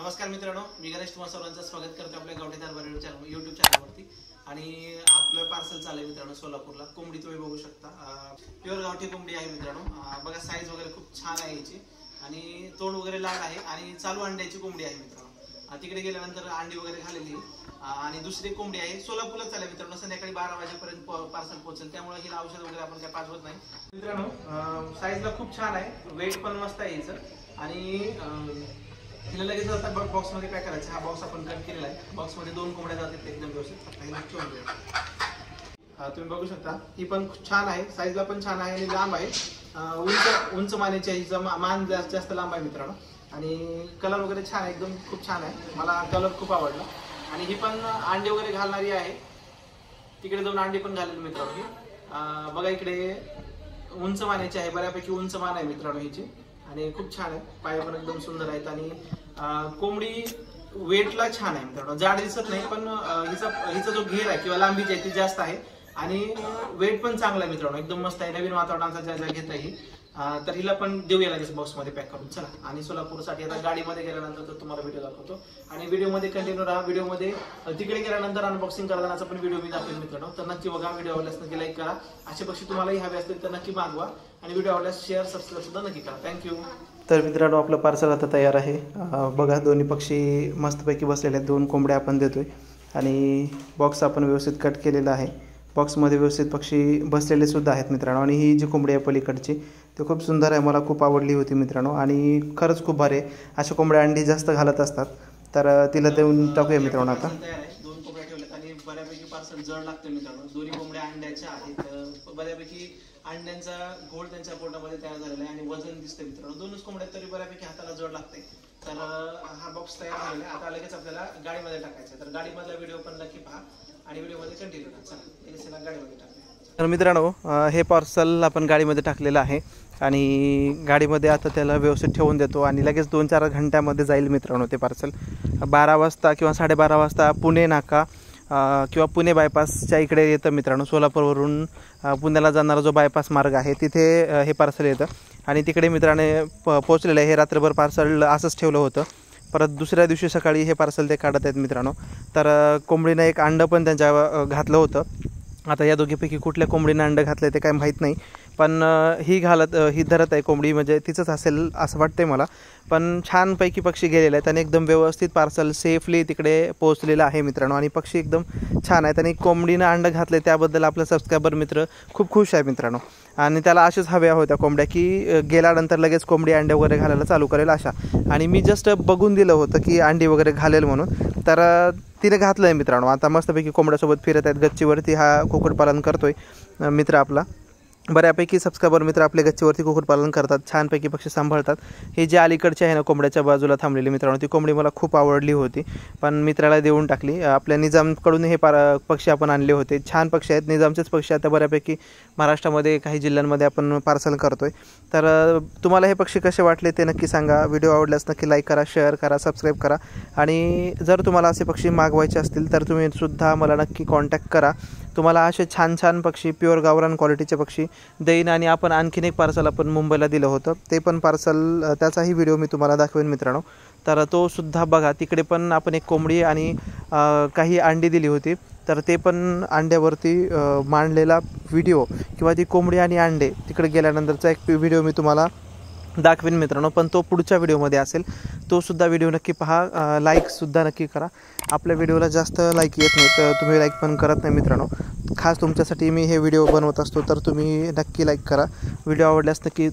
नमस्कार मित्रांनो, मी गणेश तुम्हा सर्वांचं स्वागत करतो आपल्या गावठी दरबार यूट्यूब चॅनलवरती। आणि आपलं पार्सल चालू आहे मित्रांनो सोलापूरला। कोंबडी तुम्ही बघू शकता, प्युअर गावठी कोंबडी आहे मित्रांनो। बघा साईज वगैरे खूप छान आहे याची आणि तोंड वगैरे लाल आहे आणि चालू अंड्याची कोंबडी आहे मित्रांनो। तिकडे गेल्यानंतर अंडी वगैरे झालेली आणि दुसरी कोंबडी आहे सोलापूरला चालू आहे मित्रांनो। संध्याकाळी 12 वाजेपर्यंत पार्सल पोहोचेल, त्यामुळे हिला औषध वगैरे आपण काय पाठवत नाही मित्रांनो। साईजला खूप छान आहे, वेट पण मस्त आहे हिचं आणि हिला लगेच आता बॉक्स मध्ये पॅक करायचं। हा बॉक्स आपण कट केलेला आहे, बॉक्स मध्ये 2 कोंबड्या जातात एकदम व्यवस्थित। तुम्ही बघू शकता, ही पण छान आहे, साईजला पण छान आहे आणि लांब आहे। उंच मानेची आहे, हिचा मान जास्त लांब आहे मित्रांनो। आणि कलर वगैरे छान आहे, एकदम खूप छान आहे, मला कलर खूप आवडला। आणि ही पण अंडे वगैरे घालणारी आहे, तिकडे जाऊन अंडे पण घालेल मित्रांनो। ही बघा इकडे उंच मानेची आहे, बऱ्यापैकी उंच मान आहे मित्रांनो हिची आणि खूप छान आहे। पाय पण एकदम सुंदर आहेत आणि कोंबडी वेटला छान आहे मित्रांनो। जाड दिसत नाही, पण हिचा जो घेर आहे किंवा लांबी जी आहे ती जास्त आहे आणि वेट पण चांगला आहे मित्रांनो, एकदम मस्त आहे। नवीन वातावरणाचा ज्या घेत आहे तर हिला पण देऊया लागेल बॉक्स मध्ये पॅक करून। चला, आणि सोलापूरसाठी आता गाडीमध्ये गेल्यानंतर तर तुम्हाला व्हिडिओ दाखवतो आणि व्हिडिओमध्ये कंटिन्यू राहा। व्हिडिओमध्ये तिकडे गेल्यानंतर अनबॉक्सिंग करतानाचा पण व्हिडिओ मी दाखवेल मित्रांनो, तर नक्की बघा। व्हिडिओ आवडल्यास नक्की लाईक करा, असे पक्षी तुम्हालाही हवे असतील तर नक्की मागवा आणि व्हिडिओ आवडल्यास शेअर सबस्क्राईब सुद्धा नक्की करा। थँक्यू। तर मित्रांनो, आपलं पार्सल आता तयार आहे। बघा, दोन्ही पक्षी मस्तपैकी बसलेले आहेत। 2 कोंबड्या आपण देतोय आणि बॉक्स आपण व्यवस्थित कट केलेला आहे। बॉक्समध्ये व्यवस्थित पक्षी बसलेले सुद्धा आहेत मित्रांनो। आणि ही जी कोंबडी आहे पलीकडची ती खूप सुंदर आहे, मला खूप आवडली होती मित्रांनो आणि खरंच खूप भारी आहे। अशा कोंबड्या अंडी जास्त घालत असतात, तर तिला देऊन टाकूया मित्रांनो आता। 2 कोंबड्या ठेवल्यात आणि बऱ्यापैकी पार्सल जड लागते मित्रांनो। दोन्ही कोंबड्या अंड्याच्या आहेत, बऱ्यापैकी अंड्यांचा घोळ त्यांच्या पोटामध्ये तयार झालेला आहे आणि वजन दिसते मित्रांनो। 2च कोंबड्या तरी बऱ्यापैकी हाताला जड लागते। तर हा बॉक्स तयार झालेला आहे, आता लगेच आपल्याला गाडीमध्ये टाकायचा। तर गाडीमधला व्हिडिओ पण नक्की पहा आणि व्हिडिओमध्ये कंटिन्यू करा। चला, गाडीमध्ये टाकूया। तर मित्रांनो, हे पार्सल आपण गाडीमध्ये टाकलेलं आहे आणि गाडीमध्ये आता त्याला व्यवस्थित ठेवून देतो आणि लगेच 2-4 घंट्यामध्ये जाईल मित्रांनो ते पार्सल। 12 वाजता किंवा 12:30 वाजता पुणे नाका किंवा पुणे बायपासच्या इकडे येतं मित्रांनो। सोलापूरवरून पुण्याला जाणारा जो बायपास मार्ग आहे तिथे हे पार्सल येतं आणि तिकडे मित्राने पोहोचलेलं आहे। हे रात्रभर पार्सल असंच ठेवलं होतं, परत दुसऱ्या दिवशी सकाळी हे पार्सल ते काढत आहेत मित्रांनो। तर कोंबडीनं एक अंडं पण त्यांच्या घातलं होतं। आता या दोघीपैकी कुठल्या कोंबडीनं अंडं घातलं ते काय माहीत नाही, पण ही धरत आहे कोंबडी, म्हणजे तिचंच असेल असं वाटतंय मला। पण छानपैकी पक्षी गेलेले आहेत आणि एकदम व्यवस्थित पार्सल सेफली तिकडे पोहोचलेलं आहे मित्रांनो आणि पक्षी एकदम छान आहेत। आणि कोंबडीनं अंडं घातले त्याबद्दल आपला सबस्क्रायबर मित्र खूप खुश आहे मित्रांनो आणि त्याला अशाच हव्या होत्या कोंबड्या की गेल्यानंतर लगेच कोंबडी अंडे वगैरे घालायला चालू करेल अशा। आणि मी जस्ट बघून दिलं होतं की अंडी वगैरे घालेल म्हणून, तर तिने घातलं आहे मित्रांनो। आता मस्तपैकी कोंबड्यासोबत फिरत आहेत गच्चीवरती। हा कुक्कुटपालन करतोय मित्र आपला, बऱ्यापैकी सबस्क्रायबर मित्र आपले गच्चीवरती कुक्कुटपालन करतात, छानपैकी पक्षी सांभाळतात। हे जे अलीकडचे आहे ना कोंबड्याच्या बाजूला थांबलेली मित्रांनो, ती कोंबडी मला खूप आवडली होती, पण मित्राला देऊन टाकली। आपल्या निजामकडून हे पक्षी आपण आणले होते, छान पक्षी आहेत, निजामचेच पक्षी आता बऱ्यापैकी महाराष्ट्रामध्ये काही जिल्ह्यांमध्ये आपण पार्सल करतोय। तर तुम्हाला हे पक्षी कसे वाटले ते नक्की सांगा। व्हिडिओ आवडल्यास नक्की लाईक करा, शेअर करा, सबस्क्राईब करा आणि जर तुम्हाला असे पक्षी मागवायचे असतील तर तुम्ही सुद्धा मला नक्की कॉन्टॅक्ट करा। तुम्हाला असे छान पक्षी प्युअर गावरान क्वालिटीचे पक्षी देईन। आणि आपण आणखीन एक पार्सल आपण मुंबईला दिलं होतं, ते पण पार्सल त्याचाही व्हिडिओ मी तुम्हाला दाखवेन मित्रांनो, तर तो सुद्धा बघा। तिकडे पण आपण एक कोंबडी आणि काही अंडी दिली होती, तर ते पण अंड्यावरती मांडलेला व्हिडिओ किंवा ती कोंबडी आणि अंडे तिकडे गेल्यानंतरचा एक व्हिडिओ मी तुम्हाला दाखवेन मित्रांनो, पण तो पुढच्या व्हिडिओमध्ये असेल। तो सुद्धा व्हिडिओ नक्की पहा, लाईकसुद्धा नक्की करा। आपल्या व्हिडिओला जास्त लाईक येत नाही तर तुम्ही लाईक पण करत नाही मित्रांनो, खास तुमच्यासाठी मी हे व्हिडिओ बनवत असतो, तर तुम्ही नक्की लाईक करा। व्हिडिओ आवडल्यास नक्की